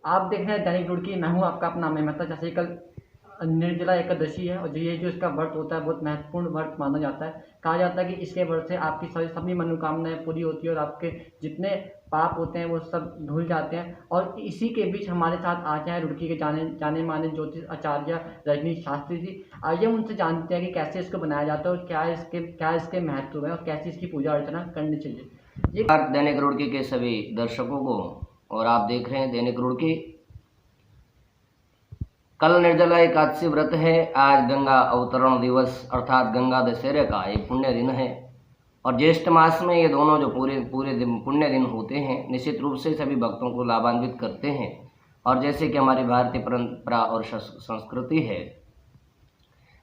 आप देख रहे हैं दैनिक रुड़की, मैं हूँ आपका अपना मेहता। जैसे कल निर्जला एकादशी है और जो इसका व्रत होता है बहुत महत्वपूर्ण व्रत माना जाता है। कहा जाता है कि इसके व्रत से आपकी सभी मनोकामनाएं पूरी होती है और आपके जितने पाप होते हैं वो सब धुल जाते हैं। और इसी के बीच हमारे साथ आज हैं रुड़की के जाने माने ज्योतिष आचार्य रजनीश शास्त्री जी। आइए उनसे जानते हैं कि कैसे इसको बनाया जाता है और क्या इसके महत्व है और कैसे इसकी पूजा अर्चना करनी चाहिए। ये दैनिक रुड़की के सभी दर्शकों को, और आप देख रहे हैं दैनिक रुड़की। कल निर्जला एकादशी व्रत है। आज गंगा अवतरण दिवस अर्थात गंगा दशहरे का एक पुण्य दिन है और ज्येष्ठ मास में ये दोनों जो पूरे दिन पुण्य दिन होते हैं निश्चित रूप से सभी भक्तों को लाभान्वित करते हैं। और जैसे कि हमारी भारतीय परंपरा और संस्कृति है,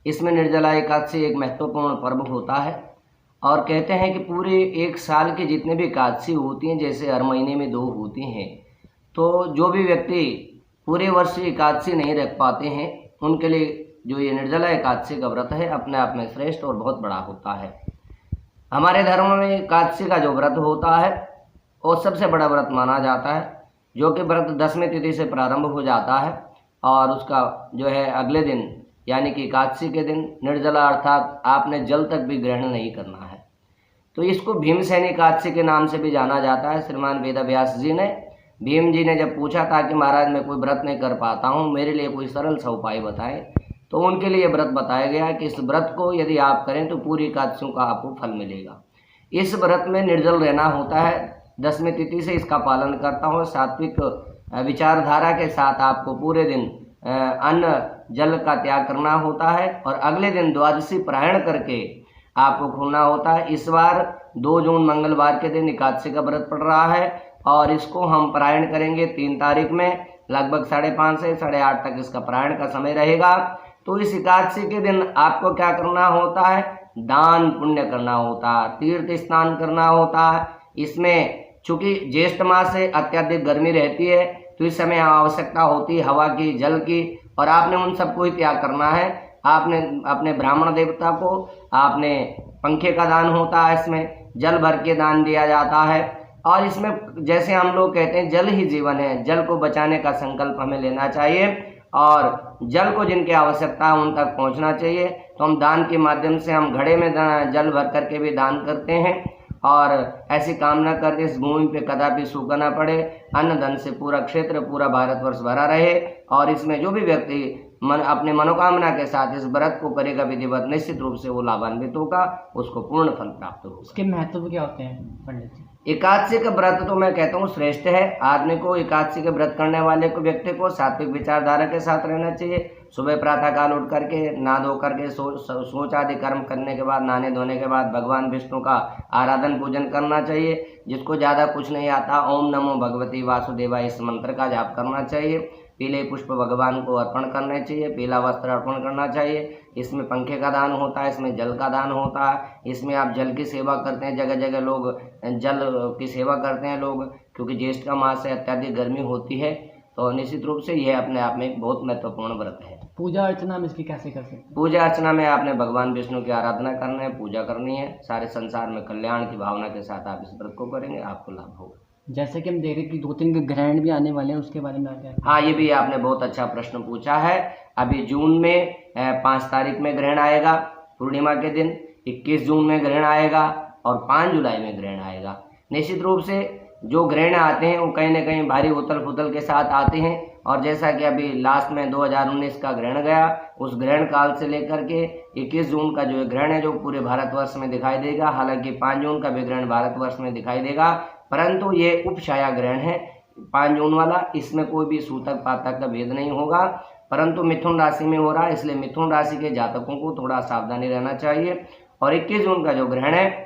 इसमें निर्जला एकादशी एक महत्वपूर्ण पर्व होता है। और कहते हैं कि पूरे एक साल की जितने भी एकादशी होती हैं, जैसे हर महीने में 2 होती हैं, तो जो भी व्यक्ति पूरे वर्ष एकादशी नहीं रख पाते हैं उनके लिए जो ये निर्जला एकादशी का व्रत है अपने आप में श्रेष्ठ और बहुत बड़ा होता है। हमारे धर्म में एकादशी का जो व्रत होता है वो सबसे बड़ा व्रत माना जाता है, जो कि व्रत 10वीं तिथि से प्रारंभ हो जाता है और उसका जो है अगले दिन यानी कि एकादशी के दिन निर्जला अर्थात आपने जल तक भी ग्रहण नहीं करना है। तो इसको भीमसेनी एकादशी के नाम से भी जाना जाता है। श्रीमान वेदव्यास जी ने भीम जी ने जब पूछा था कि महाराज मैं कोई व्रत नहीं कर पाता हूँ, मेरे लिए कोई सरल सा उपाय बताएं, तो उनके लिए व्रत बताया गया कि इस व्रत को यदि आप करें तो पूरी एकादशियों का आपको फल मिलेगा। इस व्रत में निर्जल रहना होता है। 10वीं तिथि से इसका पालन करता हूँ। सात्विक विचारधारा के साथ आपको पूरे दिन अन्न जल का त्याग करना होता है और अगले दिन द्वादशी पारायण करके आपको खोलना होता है। इस बार 2 जून मंगलवार के दिन एकादशी का व्रत पड़ रहा है और इसको हम पारायण करेंगे 3 तारीख में, लगभग 5:30 से 8:30 तक इसका पारायण का समय रहेगा। तो इस एकादशी के दिन आपको क्या करना होता है? दान पुण्य करना होता है, तीर्थ स्नान करना होता है। इसमें चूंकि ज्येष्ठ मास से अत्यधिक गर्मी रहती है तो इस समय आवश्यकता होती है हवा की, जल की, और आपने उन सबको ही त्याग करना है। आपने अपने ब्राह्मण देवता को, आपने पंखे का दान होता है, इसमें जल भर के दान दिया जाता है। और इसमें जैसे हम लोग कहते हैं जल ही जीवन है, जल को बचाने का संकल्प हमें लेना चाहिए और जल को जिनकी आवश्यकता है उन तक पहुंचना चाहिए। तो हम दान के माध्यम से हम घड़े में जल भर करके भी दान करते हैं और ऐसी कामना करते इस भूमि पे कदापि सूखा न पड़े, अन्न धन से पूरा क्षेत्र पूरा भारतवर्ष भरा रहे। और इसमें जो भी व्यक्ति अपने मनोकामना के साथ इस व्रत को करेगा विधिवत, निश्चित रूप से वो लाभान्वित होगा, उसको पूर्ण फल प्राप्त होगा। इसके महत्व क्या होते हैं पंडित जी? एकादशी का व्रत तो मैं कहता हूँ श्रेष्ठ है। आदमी को एकादशी के व्रत करने वाले को व्यक्ति को सात्विक विचारधारा के साथ रहना चाहिए। सुबह प्रातः काल उठ करके नहा धो करके सोच आदि कर्म करने के बाद, नहाने धोने के बाद भगवान विष्णु का आराधन पूजन करना चाहिए। जिसको ज़्यादा कुछ नहीं आता, ओम नमो भगवती वासुदेवाय इस मंत्र का जाप करना चाहिए। पीले पुष्प भगवान को अर्पण करने चाहिए, पीला वस्त्र अर्पण करना चाहिए। इसमें पंखे का दान होता है, इसमें जल का दान होता है। इसमें आप जल की सेवा करते हैं, जगह जगह लोग जल की सेवा करते हैं लोग, क्योंकि ज्येष्ठ का मास से अत्यधिक गर्मी होती है। तो निश्चित रूप से यह अपने आप में एक बहुत महत्वपूर्ण व्रत है। पूजा अर्चना हम इसकी कैसे कर सकते हैं? पूजा अर्चना में आपने भगवान विष्णु की आराधना करना है, पूजा करनी है। सारे संसार में कल्याण की भावना के साथ आप इस व्रत को करेंगे, आपको लाभ होगा। जैसे कि हम देख रहे हैं कि 2-3 ग्रहण भी आने वाले हैं, उसके बारे में क्या? हाँ, ये भी आपने बहुत अच्छा प्रश्न पूछा है। अभी जून में 5 तारीख में ग्रहण आएगा पूर्णिमा के दिन, 21 जून में ग्रहण आएगा और 5 जुलाई में ग्रहण आएगा। निश्चित रूप से जो ग्रहण आते हैं वो कहीं ना कहीं भारी उथल पुथल के साथ आते हैं। और जैसा कि अभी लास्ट में 2019 का ग्रहण गया, उस ग्रहण काल से लेकर के 21 जून का जो ग्रहण है जो पूरे भारतवर्ष में दिखाई देगा। हालांकि 5 जून का भी ग्रहण भारतवर्ष में दिखाई देगा, परंतु ये उपछाया ग्रहण है 5 जून वाला। इसमें कोई भी सूतक पातक का भेद नहीं होगा, परंतु मिथुन राशि में हो रहा है, इसलिए मिथुन राशि के जातकों को थोड़ा सावधानी रहना चाहिए। और 21 जून का जो ग्रहण है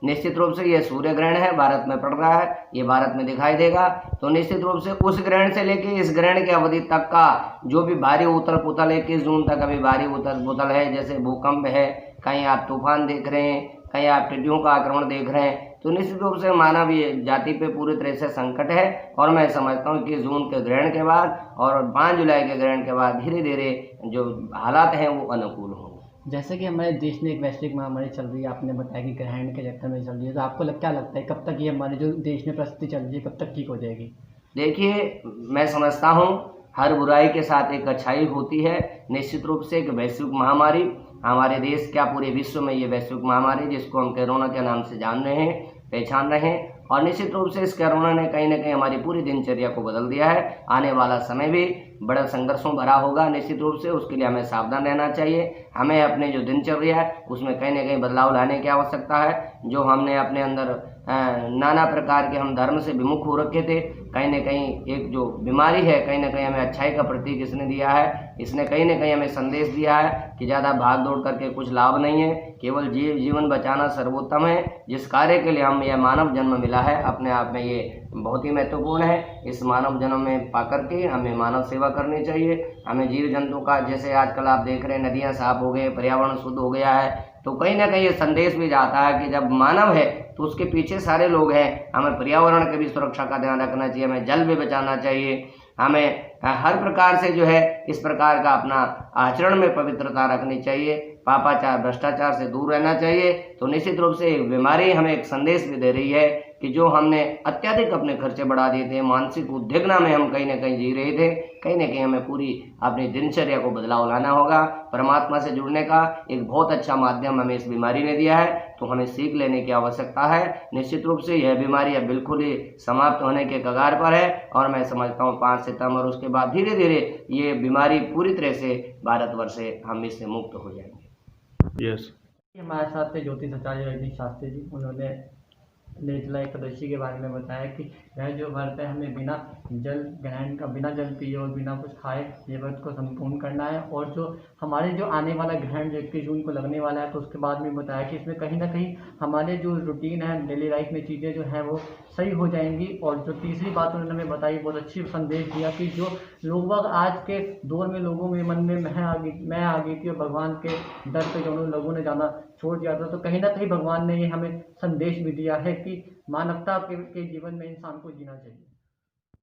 निश्चित रूप से ये सूर्य ग्रहण है, भारत में पड़ रहा है, ये भारत में दिखाई देगा। तो निश्चित रूप से उस ग्रहण से लेके इस ग्रहण की अवधि तक का जो भी भारी उथल पुथल 21 जून तक अभी भारी उथल पुथल है, जैसे भूकंप है, कहीं आप तूफान देख रहे हैं, कहीं आप टिड्डियों का आक्रमण देख रहे हैं, तो निश्चित रूप से मानव जाति पे पूरी तरह से संकट है। और मैं समझता हूँ कि जून के ग्रहण के बाद और 5 जुलाई के ग्रहण के बाद धीरे धीरे जो हालात हैं वो अनुकूल होंगे। जैसे कि हमारे देश में एक वैश्विक महामारी चल रही है, आपने बताया कि ग्रहण के चक्कर में चल रही है, तो आपको क्या लगता है कब तक ये हमारे जो देश में परिस्थिति चल रही है कब तक ठीक हो जाएगी? देखिए, मैं समझता हूँ हर बुराई के साथ एक अच्छाई होती है। निश्चित रूप से एक वैश्विक महामारी हमारे देश क्या पूरे विश्व में ये वैश्विक महामारी जिसको हम कोरोना के नाम से जान रहे हैं, पहचान रहे हैं, और निश्चित रूप से इस कोरोना ने कहीं ना कहीं हमारी पूरी दिनचर्या को बदल दिया है। आने वाला समय भी बड़ा संघर्षों भरा होगा। निश्चित रूप से उसके लिए हमें सावधान रहना चाहिए। हमें अपने जो दिनचर्या है उसमें कहीं ना कहीं बदलाव लाने की आवश्यकता है। जो हमने अपने अंदर नाना प्रकार के हम धर्म से विमुख हो रखे थे, कहीं ना कहीं एक जो बीमारी है कहीं ना कहीं हमें अच्छाई का प्रतीक इसने दिया है। इसने कहीं ना कहीं हमें संदेश दिया है कि ज़्यादा भाग दौड़ करके कुछ लाभ नहीं है, केवल जीवन बचाना सर्वोत्तम है। जिस कार्य के लिए हम यह मानव जन्म मिला है अपने आप में ये बहुत ही महत्वपूर्ण है। इस मानव जन्म में पा करके हमें मानव सेवा करनी चाहिए। हमें जीव जंतु का, जैसे आजकल आप देख रहे हैं नदियाँ साफ हो गई, पर्यावरण शुद्ध हो गया है, तो कहीं ना कहीं ये संदेश भी जाता है कि जब मानव है तो उसके पीछे सारे लोग हैं। हमें पर्यावरण की भी सुरक्षा का ध्यान रखना चाहिए, हमें जल भी बचाना चाहिए, हमें हर प्रकार से जो है इस प्रकार का अपना आचरण में पवित्रता रखनी चाहिए, पापाचार भ्रष्टाचार से दूर रहना चाहिए। तो निश्चित रूप से बीमारी हमें एक संदेश भी दे रही है कि जो हमने अत्यधिक अपने खर्चे बढ़ा दिए थे, मानसिक उद्विग्नता में हम कहीं ना कहीं जी रहे थे, कहीं ना कहीं हमें पूरी अपनी दिनचर्या को बदलाव लाना होगा। परमात्मा से जुड़ने का एक बहुत अच्छा माध्यम हमें इस बीमारी ने दिया है, तो हमें सीख लेने की आवश्यकता है। निश्चित रूप से यह बीमारी अब बिल्कुल ही समाप्त होने के कगार पर है, और मैं समझता हूँ 5 सितंबर उसके बाद धीरे धीरे ये बीमारी पूरी तरह से भारतवर्ष से हम इससे मुक्त हो जाएंगे। यस, हमारे साथ थे ज्योतिष आचार्य रजनीश शास्त्री जी। उन्होंने निर्जला एकादशी के बारे में बताया कि वह जो व्रत है हमें बिना जल ग्रहण का, बिना जल पिए और बिना कुछ खाए ये व्रत को संपूर्ण करना है। और जो हमारे जो आने वाला ग्रहण जो 21 जून को लगने वाला है, तो उसके बाद में बताया कि इसमें कहीं ना कहीं हमारे जो रूटीन है डेली लाइफ में चीज़ें जो हैं वो सही हो जाएंगी। और जो तीसरी बात उन्होंने हमें बताई, बहुत अच्छी संदेश दिया कि जो लोग आज के दौर में लोगों में मन में मैं आ गई थी और भगवान के दर पे जो लोगों ने जाना छोड़ दिया था, तो कहीं ना कहीं भगवान ने ये हमें संदेश भी दिया है कि मानवता के जीवन में इंसान को जीना चाहिए।